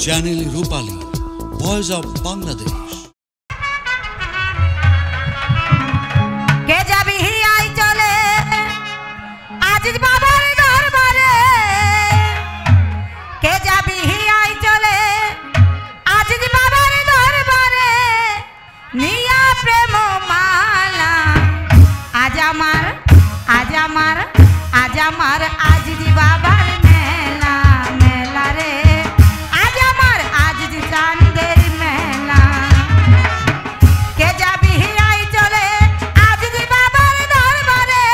Channel Rupali, voice of Bangladesh. কে যাবি আই চলে আজিজ বাবার দরবারে, কে যাবি আই চলে আজিজ বাবার দরবারে, নিয়া প্রেম মালা আজ আমার আজ আমার আজ আমার আজিজ বাবার মেলা মেলা রে, আজ আমার আজিজ চাঁদের মেলা। কে যাবি আই চলে আজিজ বাবার দরবারে,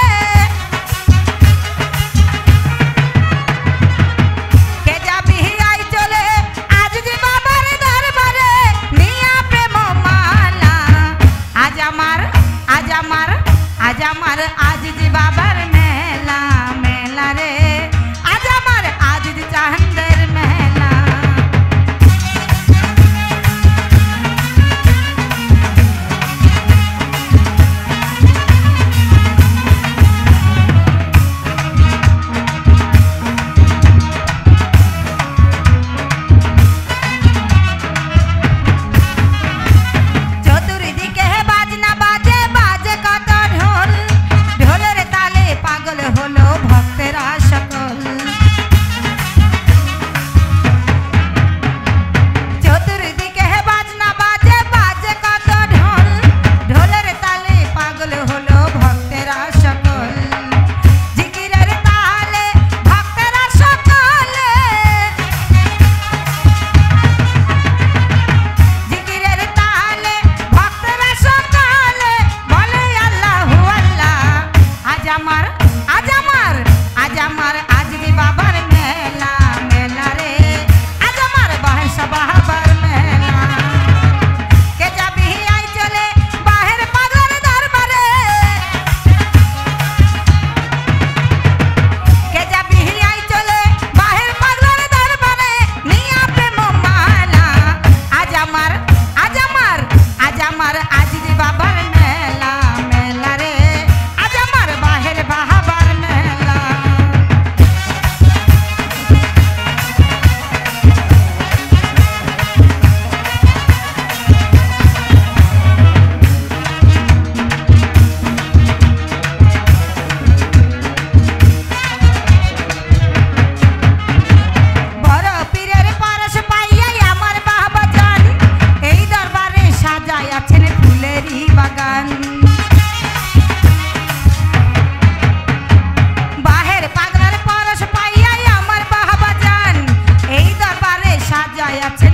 কে যাবি আই চলে আজিজ বাবার দরবারে, নিয়া প্রেম মালা আজ আমার আজ আমার আজ আমার আজিজ বাবার মেলা মেলা রে, আজ আমার আজিজ চাঁদের মেলা। চতুর্দিকে বাজনা বাজে বাজে কত ঢোল, ঢোলের তালে পাগল হলো ভক্তেরা সকল। চতুর্দিকে বাজনা বাজে বাজে কত ঢোল, ঢোলের তালে পাগল হলো ভক্তেরা সকল। জিকিরের তালে ভক্তেরা সকলে, জিকিরের তালে ভক্তেরা সকলে বলে আল্লাহু আল্লাহ। আজ আমার আজ আমার আজ আমার আজিজ বাবার মেলা মেলা রে, আজ আমার বয়স বাবার মেলা। কে যাবি আই চলে বাহের পাগলের দরবারে, কে যাবি আই চলে বাহের পাগলের দরবারে, নিয়া প্রেম মালা আজ আমার আজ আমার আজ আমার আজিজ বাবার মেলা মেলা রে, আজ আমার বাহের বাহাবার মেলা। বড় পীরের পরশ পাইয়াই আমার বাবা জান, এই দরবারে সাজায় আছেন ফুলেরই বাগান। বাহের পাগলার পরশ পাইয়াই আমার বাবা জান, এই দরবারে সাজায় আছেন